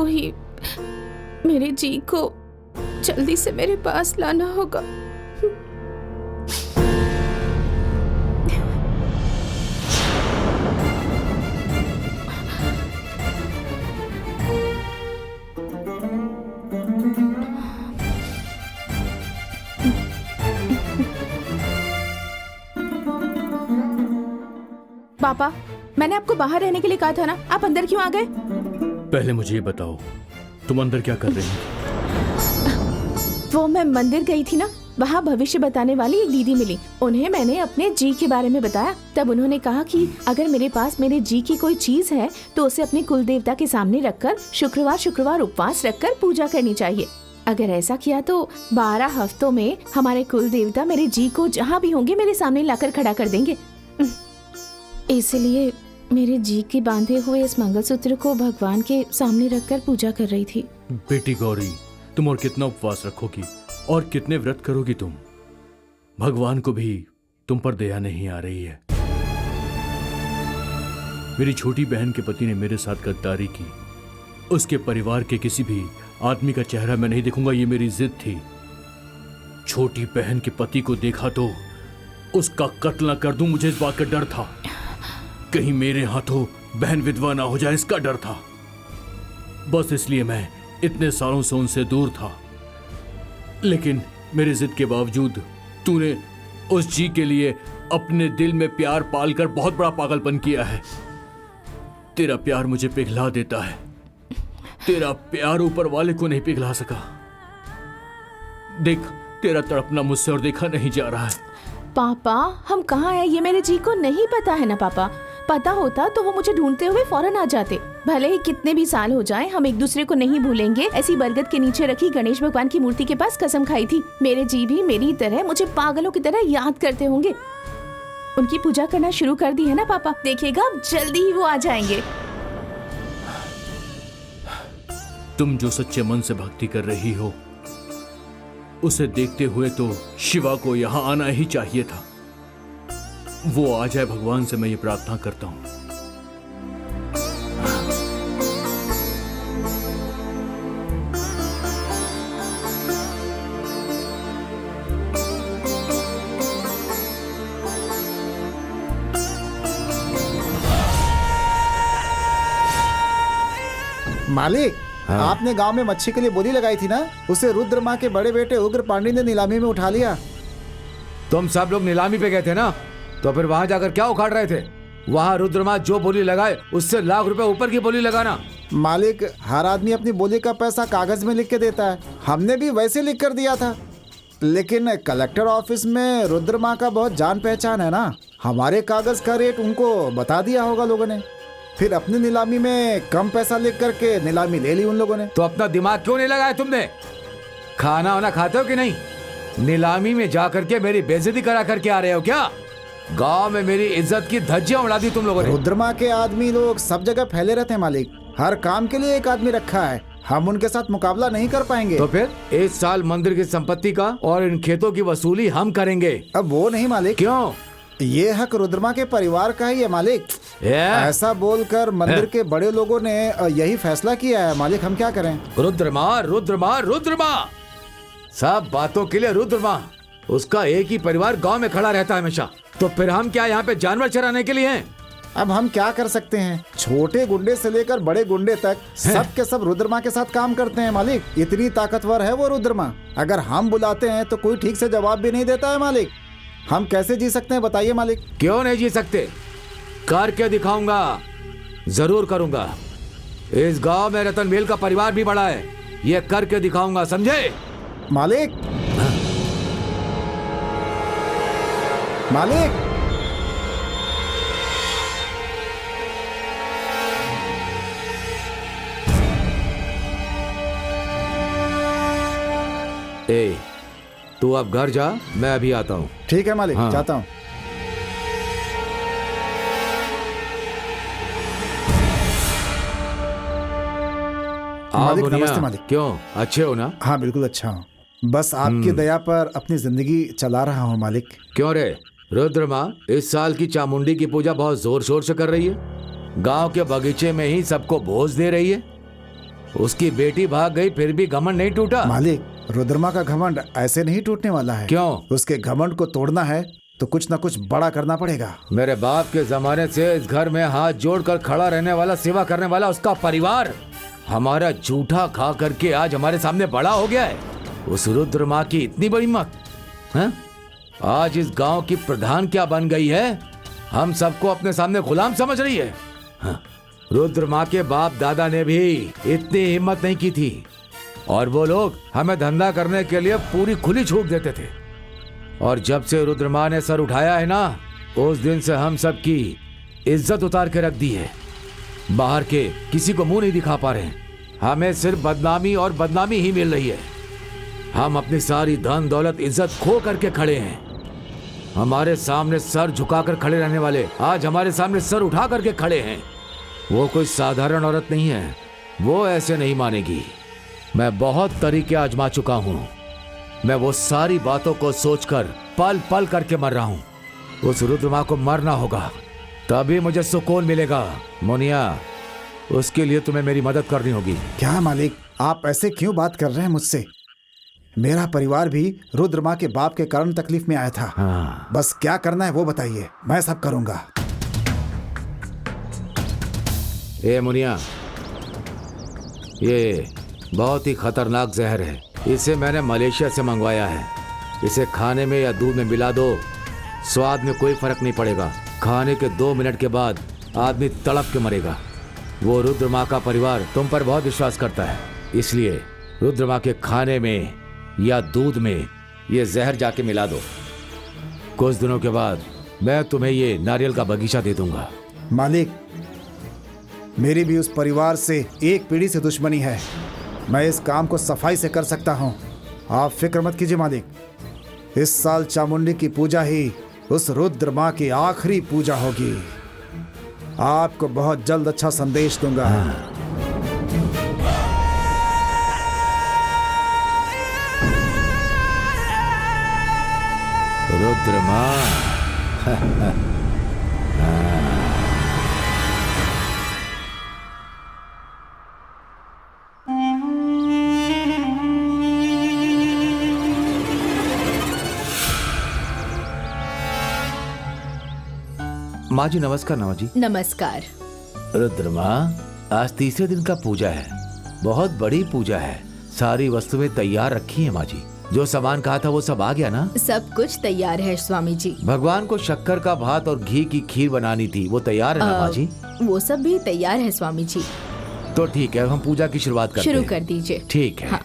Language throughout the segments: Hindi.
को ही मेरे जी को जल्दी से मेरे पास लाना होगा। पापा, मैंने आपको बाहर रहने के लिए कहा था ना, आप अंदर क्यों आ गए? पहले मुझे ये बताओ, तुम अंदर क्या कर रही हो? वो मैं मंदिर गई थी ना, वहाँ भविष्य बताने वाली एक दीदी मिली। उन्हें मैंने अपने जी के बारे में बताया, तब उन्होंने कहा कि अगर मेरे पास मेरे जी की कोई चीज है तो उसे अपने कुल देवता के सामने रखकर शुक्रवार उपवास रखकर पूजा करनी चाहिए। अगर ऐसा किया तो 12 हफ्तों में हमारे कुल देवता मेरे जी को जहाँ भी होंगे मेरे सामने लाकर खड़ा कर देंगे। इसलिए मेरे जी के बांधे हुए इस मंगलसूत्र को भगवान के सामने रखकर पूजा कर रही थी। बेटी गौरी, तुम और कितना उपवास रखोगी और कितने व्रत करोगी तुम? भगवान को भी तुम पर दया नहीं आ रही है। मेरी छोटी बहन के पति ने मेरे साथ गद्दारी की। उसके परिवार के किसी भी आदमी का चेहरा मैं नहीं देखूंगा, ये मेरी जिद थी। छोटी बहन के पति को देखा तो उसका कत्ल न कर दूं, मुझे इस बात का डर था। कहीं मेरे हाथों बहन विधवा ना हो जाए, इसका डर था। बस इसलिए मैं इतने सालों से उनसे दूर था। लेकिन मेरी जिद के बावजूद तूने उस जी के लिए अपने दिल में प्यार पालकर बहुत बड़ा पागलपन किया है। तेरा प्यार मुझे पिघला देता है। तेरा प्यार ऊपर वाले को नहीं पिघला सका। देख, तेरा तड़पना मुझसे और देखा नहीं जा रहा है। पापा, हम कहाँ हैं ये मेरे जी को नहीं पता है ना पापा। पता होता तो वो मुझे ढूंढते हुए फौरन आ जाते। भले ही कितने भी साल हो जाएं, हम एक दूसरे को नहीं भूलेंगे। ऐसी बरगद के नीचे रखी गणेश भगवान की मूर्ति के पास कसम खाई थी। मेरे जी भी मेरी तरह मुझे पागलों की तरह याद करते होंगे। उनकी पूजा करना शुरू कर दी है ना पापा, देखिएगा अब जल्दी ही वो आ जाएंगे। तुम जो सच्चे मन से भक्ति कर रही हो, उसे देखते हुए तो शिवा को यहाँ आना ही चाहिए था। वो आ जाए, भगवान से मैं ये प्रार्थना करता हूं। मालिक, आपने गांव में मच्छी के लिए बोली लगाई थी ना, उसे रुद्र माँ के बड़े बेटे उग्र पांडे ने नीलामी में उठा लिया। तुम सब लोग नीलामी पे गए थे ना, तो फिर वहां जाकर क्या उखाड़ रहे थे? वहां रुद्र माँ जो बोली लगाए उससे लाख रुपए ऊपर की बोली लगाना। मालिक, हर आदमी अपनी बोली का पैसा कागज में लिख के देता है। हमने भी वैसे लिख कर दिया था, लेकिन कलेक्टर ऑफिस में रुद्र माँ का बहुत जान पहचान है ना। हमारे कागज का रेट उनको बता दिया होगा लोगों ने, फिर अपनी नीलामी में कम पैसा लिख करके नीलामी ले ली उन लोगों ने। तो अपना दिमाग क्यों नहीं लगाया तुमने? खाना वाना खाते हो कि नहीं? नीलामी में जाकर के मेरी बेइज्जती करा करके आ रहे हो क्या? गांव में मेरी इज्जत की धज्जियां उड़ा दी तुम लोगों ने। रुद्रमा के आदमी लोग सब जगह फैले रहते हैं मालिक। हर काम के लिए एक आदमी रखा है, हम उनके साथ मुकाबला नहीं कर पाएंगे। तो फिर इस साल मंदिर की संपत्ति का और इन खेतों की वसूली हम करेंगे। अब वो नहीं मालिक। क्यों? ये हक रुद्रमा के परिवार का ही है मालिक। ऐसा बोलकर मंदिर के बड़े लोगों ने यही फैसला किया है मालिक, हम क्या करें? रुद्रमा, रुद्रमा, रुद्रमा, सब बातों के लिए रुद्रमा। उसका एक ही परिवार गांव में खड़ा रहता है हमेशा। तो फिर हम क्या यहाँ पे जानवर चराने के लिए हैं? अब हम क्या कर सकते हैं? छोटे गुंडे से लेकर बड़े गुंडे तक सब के सब रुद्रमा के साथ काम करते हैं मालिक। इतनी ताकतवर है वो रुद्रमा। अगर हम बुलाते हैं तो कोई ठीक से जवाब भी नहीं देता है मालिक। हम कैसे जी सकते हैं बताइए मालिक? क्यों नहीं जी सकते? करके दिखाऊंगा, जरूर करूंगा। इस गांव में रतनवेल का परिवार भी बड़ा है, ये करके दिखाऊंगा, समझे? मालिक, मालिक, ए, तू अब घर जा, मैं अभी आता हूँ। ठीक है मालिक, हाँ। जाता हूँ। मालिक नमस्ते मालिक। क्यों, अच्छे हो ना? हाँ बिल्कुल अच्छा हूँ, बस आपकी दया पर अपनी जिंदगी चला रहा हूँ मालिक। क्यों रे रुद्रमा, इस साल की चामुंडी की पूजा बहुत जोर शोर से कर रही है। गांव के बगीचे में ही सबको भोज दे रही है। उसकी बेटी भाग गई फिर भी घमंड नहीं टूटा। मालिक, रुद्रमा का घमंड ऐसे नहीं टूटने वाला है। क्यों? उसके घमंड को तोड़ना है तो कुछ ना कुछ बड़ा करना पड़ेगा। मेरे बाप के जमाने से इस घर में हाथ जोड़कर खड़ा रहने वाला, सेवा करने वाला उसका परिवार हमारा जूठा खा करके आज हमारे सामने बड़ा हो गया है। उस रुद्र माँ की इतनी बड़ी हिम्मत, हैं? आज इस गांव की प्रधान क्या बन गई है, हम सबको अपने सामने गुलाम समझ रही है। हाँ, रुद्र माँ के बाप दादा ने भी इतनी हिम्मत नहीं की थी और वो लोग हमें धंधा करने के लिए पूरी खुली छूट देते थे। और जब से रुद्र माँ ने सर उठाया है ना, उस दिन से हम सब की इज्जत उतार के रख दी है। बाहर के किसी को मुंह नहीं दिखा पा रहे हैं, हमें सिर्फ बदनामी और बदनामी ही मिल रही है। हम अपनी सारी धन दौलत इज्जत खो करके खड़े हैं। हमारे सामने सर झुकाकर खड़े रहने वाले आज हमारे सामने सर उठा करके खड़े हैं। वो कोई साधारण औरत नहीं है, वो ऐसे नहीं मानेगी। मैं बहुत तरीके आजमा चुका हूं। मैं वो सारी बातों को सोचकर पल पल करके मर रहा हूं। उस रुद्र माँ को मरना होगा, तभी मुझे सुकून मिलेगा। मुनिया, उसके लिए तुम्हें मेरी मदद करनी होगी। क्या मालिक, आप ऐसे क्यों बात कर रहे हैं मुझसे? मेरा परिवार भी रुद्र माँ के बाप के कारण तकलीफ में आया था। हाँ। बस क्या करना है वो बताइए, मैं सब करूंगा। ए मुनिया, ये बहुत ही खतरनाक जहर है। इसे मैंने मलेशिया से मंगवाया है। इसे खाने में या दूध में मिला दो, स्वाद में कोई फर्क नहीं पड़ेगा। खाने के 2 मिनट के बाद आदमी तड़प के मरेगा। वो रुद्र माँ का परिवार तुम पर बहुत विश्वास करता है, इसलिए रुद्र माँ के खाने में या दूध में ये जहर जाके मिला दो। कुछ दिनों के बाद मैं तुम्हें ये नारियल का बगीचा दे दूंगा। मालिक, मेरी भी उस परिवार से एक पीढ़ी से दुश्मनी है। मैं इस काम को सफाई से कर सकता हूँ, आप फिक्र मत कीजिए मालिक। इस साल चामुंडी की पूजा ही उस रुद्र माँ की आखिरी पूजा होगी। आपको बहुत जल्द अच्छा संदेश दूंगा। रुद्र माँ माँ जी नमस्कार। माँ जी नमस्कार। रुद्र माँ, आज तीसरे दिन का पूजा है, बहुत बड़ी पूजा है। सारी वस्तुएं तैयार रखी है माँ जी। जो सामान कहा था वो सब आ गया ना? सब कुछ तैयार है स्वामी जी। भगवान को शक्कर का भात और घी की खीर बनानी थी, वो तैयार है ना माँ जी? वो सब भी तैयार है स्वामी जी। तो ठीक है, हम पूजा की शुरुआत करते हैं। शुरू कर दीजिए। ठीक है। हाँ।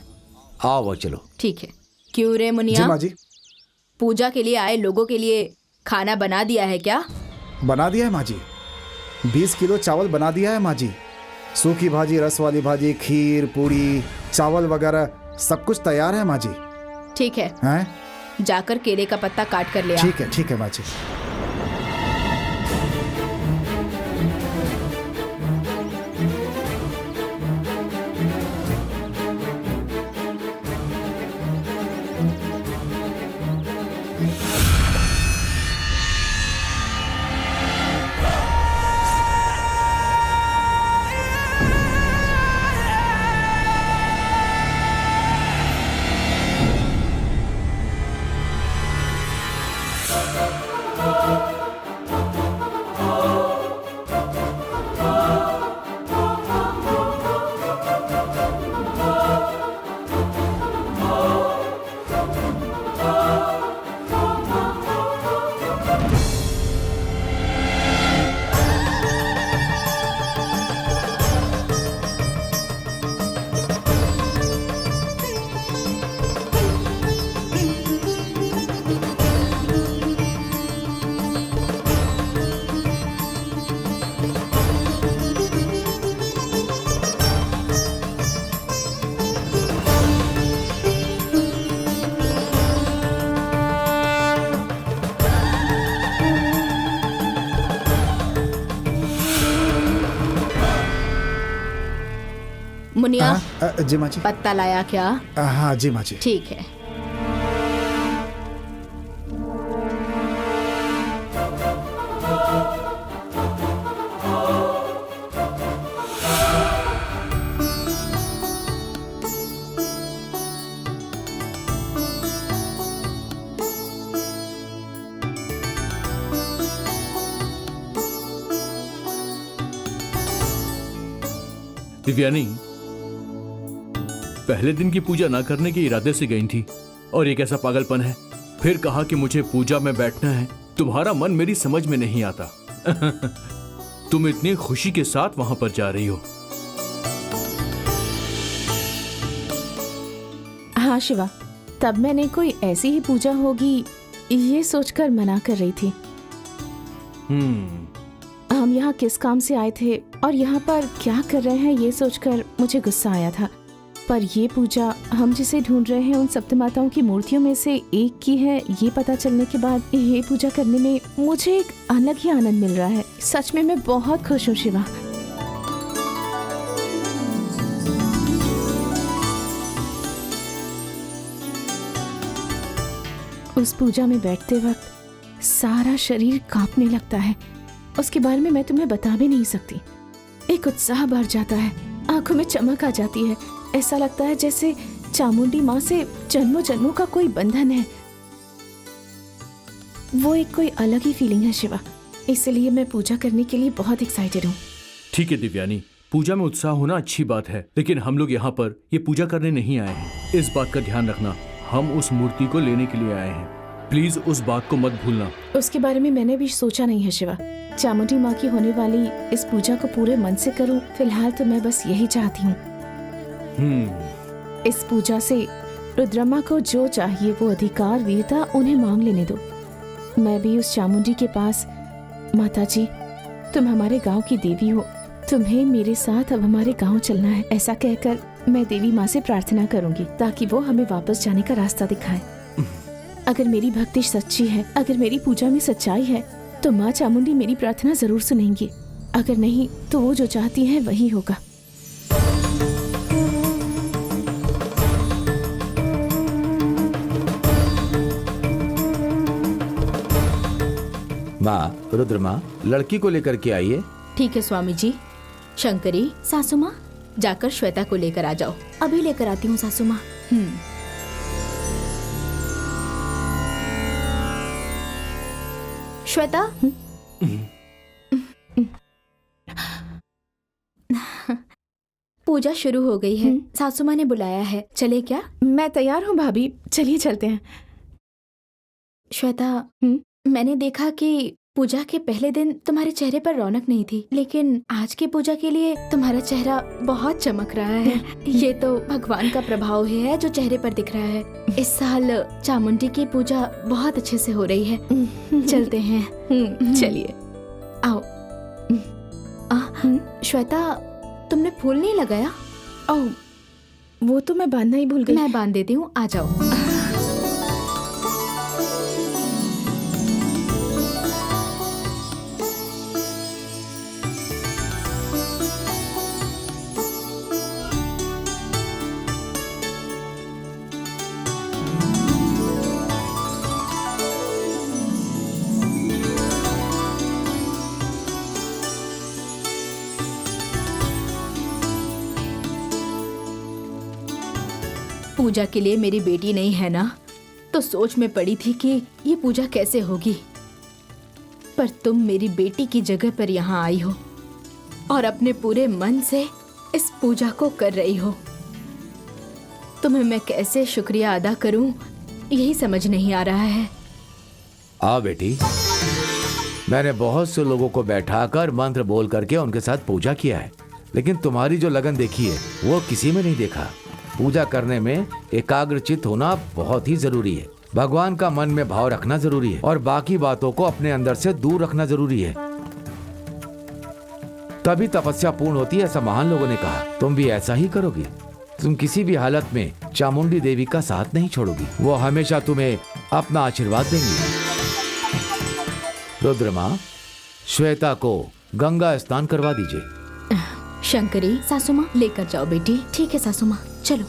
आओ वो चलो। ठीक है। क्यों रे जी मुनिया, माँ जी, पूजा के लिए आए लोगों के लिए खाना बना दिया है क्या? बना दिया है माँ जी। 20 किलो चावल बना दिया है माँ जी। सूखी भाजी, रस वाली भाजी, खीर, पूड़ी, चावल वगैरह सब कुछ तैयार है माँ जी। ठीक है, हैं? जाकर केले का पत्ता काट कर ले आ। ठीक है माँ जी। मुनिया, जी माँ जी। पत्ता लाया क्या? हाँ जी माँ जी। ठीक है। दिव्यानी पहले दिन की पूजा ना करने के इरादे से गई थी, और ये कैसा पागलपन है। फिर कहा कि मुझे पूजा में बैठना है। तुम्हारा मन मेरी समझ में नहीं आता। तुम इतनी खुशी के साथ वहां पर जा रही हो। हाँ शिवा, तब मैंने कोई ऐसी ही पूजा होगी ये सोचकर मना कर रही थी। हम यहाँ किस काम से आए थे और यहाँ पर क्या कर रहे हैं ये सोचकर मुझे गुस्सा आया था। पर ये पूजा हम जिसे ढूंढ रहे हैं उन सप्तमाताओं की मूर्तियों में से एक की है, ये पता चलने के बाद ये पूजा करने में मुझे एक अलग ही आनंद मिल रहा है। सच में मैं बहुत खुश हूँ शिवा। उस पूजा में बैठते वक्त सारा शरीर कांपने लगता है। उसके बारे में मैं तुम्हें बता भी नहीं सकती। एक उत्साह भर जाता है, आंखों में चमक आ जाती है। ऐसा लगता है जैसे चामुंडी माँ से जन्मों जन्मों का कोई बंधन है। वो एक कोई अलग ही फीलिंग है शिवा, इसलिए मैं पूजा करने के लिए बहुत एक्साइटेड हूँ। ठीक है दिव्यानी, पूजा में उत्साह होना अच्छी बात है, लेकिन हम लोग यहाँ पर ये पूजा करने नहीं आए हैं। इस बात का ध्यान रखना, हम उस मूर्ति को लेने के लिए आए हैं। प्लीज उस बात को मत भूलना। उसके बारे में मैंने भी सोचा नहीं है शिवा। चामुंडी माँ की होने वाली इस पूजा को पूरे मन से करूं। फिलहाल तो मैं बस यही चाहती हूँ। इस पूजा से रुद्रमा को जो चाहिए वो अधिकार वीरता उन्हें मांग लेने दो। मैं भी उस चामुंडी के पास, माता जी तुम हमारे गांव की देवी हो, तुम्हें मेरे साथ अब हमारे गांव चलना है, ऐसा कहकर मैं देवी माँ से प्रार्थना करूंगी ताकि वो हमें वापस जाने का रास्ता दिखाए। अगर मेरी भक्ति सच्ची है, अगर मेरी पूजा में सच्चाई है, तो माँ चामुंडी मेरी प्रार्थना जरूर सुनेंगी। अगर नहीं तो वो जो चाहती है वही होगा। माँ, रुद्रमा लड़की को लेकर के आइए। ठीक है स्वामी जी। शंकरी, सासू माँ, जाकर श्वेता को लेकर आ जाओ। अभी लेकर आती हूँ सासू माँ। श्वेता, पूजा शुरू हो गई है। सासू माँ ने बुलाया है, चले क्या? मैं तैयार हूँ भाभी, चलिए चलते हैं। श्वेता, मैंने देखा कि पूजा के पहले दिन तुम्हारे चेहरे पर रौनक नहीं थी, लेकिन आज की पूजा के लिए तुम्हारा चेहरा बहुत चमक रहा है। ये तो भगवान का प्रभाव है जो चेहरे पर दिख रहा है। इस साल चामुंडी की पूजा बहुत अच्छे से हो रही है। चलते हैं। चलिए आओ। श्वेता, तुमने फूल नहीं लगाया? ओह, वो तो मैं बांधना ही भूल गई। मैं बांध देती हूँ, आ जाओ। पूजा के लिए मेरी बेटी नहीं है ना, तो सोच में पड़ी थी कि ये पूजा कैसे होगी। पर तुम मेरी बेटी की जगह पर यहाँ आई हो और अपने पूरे मन से इस पूजा को कर रही हो। तुम्हें मैं कैसे शुक्रिया अदा करूं, यही समझ नहीं आ रहा है। आओ बेटी, मैंने बहुत से लोगों को बैठाकर मंत्र बोल करके उनके साथ पूजा किया है, लेकिन तुम्हारी जो लगन देखी है वो किसी में नहीं देखा। पूजा करने में एकाग्रचित होना बहुत ही जरूरी है। भगवान का मन में भाव रखना जरूरी है और बाकी बातों को अपने अंदर से दूर रखना जरूरी है, तभी तपस्या पूर्ण होती है, ऐसा महान लोगों ने कहा। तुम भी ऐसा ही करोगी। तुम किसी भी हालत में चामुंडी देवी का साथ नहीं छोड़ोगी। वो हमेशा तुम्हें अपना आशीर्वाद देंगी। रुद्रमा, श्वेता को गंगा स्नान करवा दीजिए। शंकरी, सासू माँ, लेकर जाओ बेटी। ठीक है सासू माँ, चलो।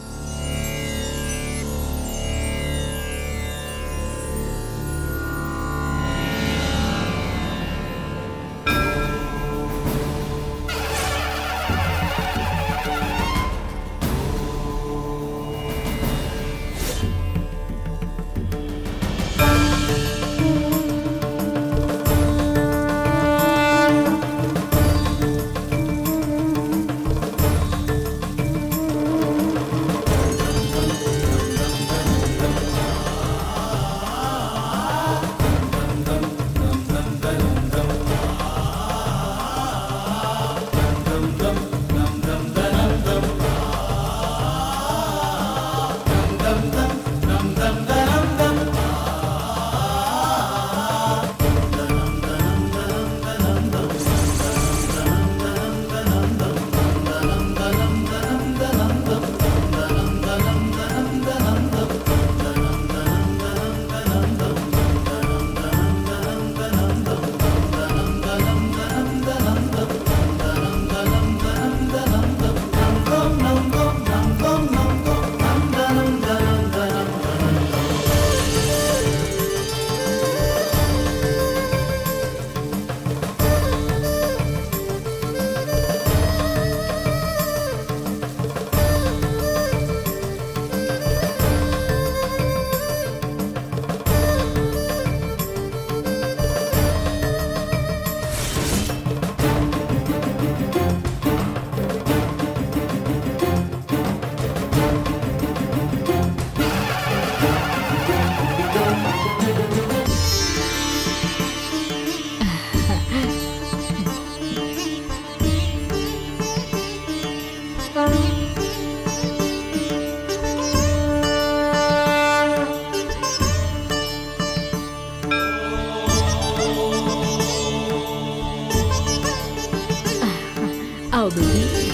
बेटी।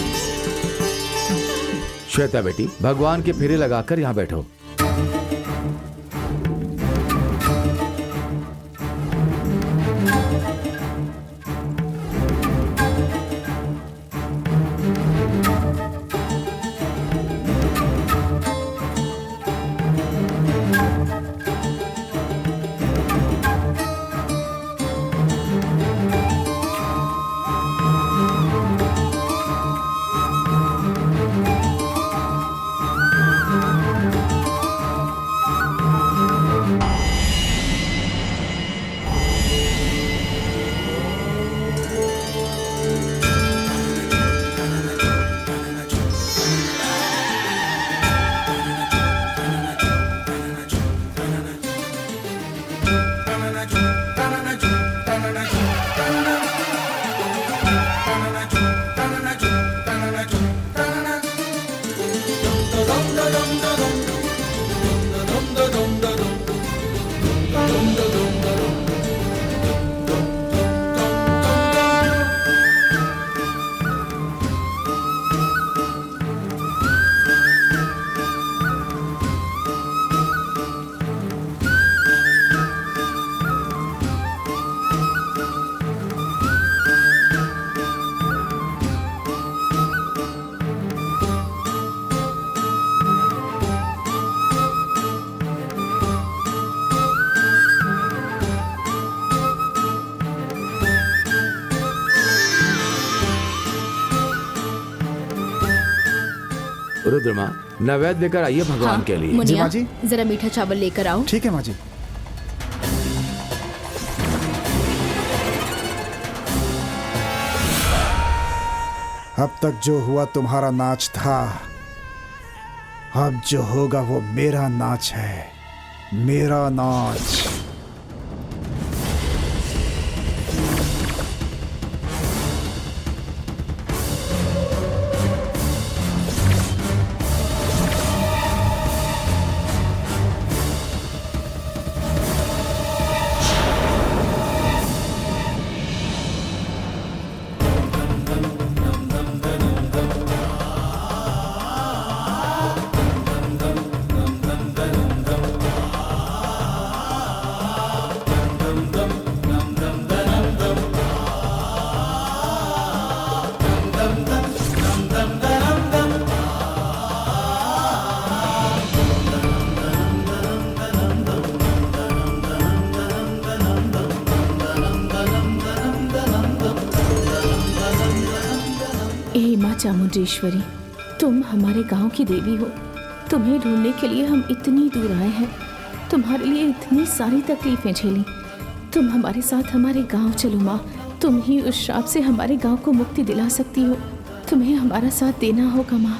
श्वेता बेटी, भगवान के फेरे लगाकर यहाँ बैठो। रुद्रमा, नैवेद्य लेकर आइए भगवान के लिए। जी मुनिया, माँ जी। जरा मीठा चावल लेकर आओ। ठीक है माँ जी। अब तक जो हुआ तुम्हारा नाच था, अब जो होगा वो मेरा नाच है, मेरा नाच। हे माँ चामुंडेश्वरी, तुम हमारे गांव की देवी हो। तुम्हें ढूंढने के लिए हम इतनी दूर आए हैं, तुम्हारे लिए इतनी सारी तकलीफें झेली। तुम हमारे साथ हमारे गांव चलो माँ, तुम ही उस श्राप से हमारे गांव को मुक्ति दिला सकती हो। तुम्हें हमारा साथ देना होगा माँ।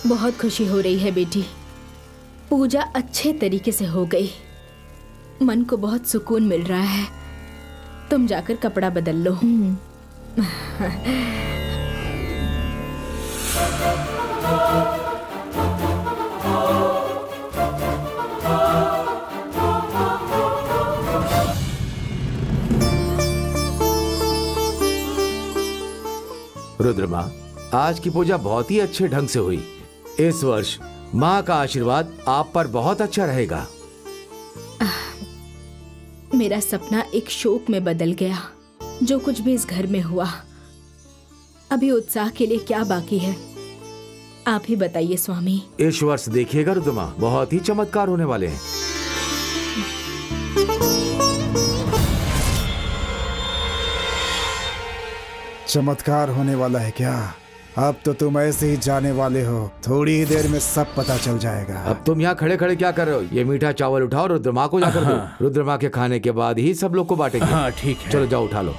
बहुत खुशी हो रही है बेटी, पूजा अच्छे तरीके से हो गई। मन को बहुत सुकून मिल रहा है। तुम जाकर कपड़ा बदल लो। रुद्रमा, आज की पूजा बहुत ही अच्छे ढंग से हुई। इस वर्ष माँ का आशीर्वाद आप पर बहुत अच्छा रहेगा। मेरा सपना एक शोक में बदल गया। जो कुछ भी इस घर में हुआ, अभी उत्साह के लिए क्या बाकी है, आप ही बताइए स्वामी। इस वर्ष देखिएगा रुद्रमा, बहुत ही चमत्कार होने वाले हैं। चमत्कार होने वाला है क्या? अब तो तुम ऐसे ही जाने वाले हो, थोड़ी ही देर में सब पता चल जाएगा। अब तुम यहाँ खड़े खड़े क्या कर रहे हो? ये मीठा चावल उठाओ, रुद्रमा को जाकर दो। रुद्रमा के खाने के बाद ही सब लोग को बांटेंगे। हाँ ठीक है। चलो जाओ, उठा लो।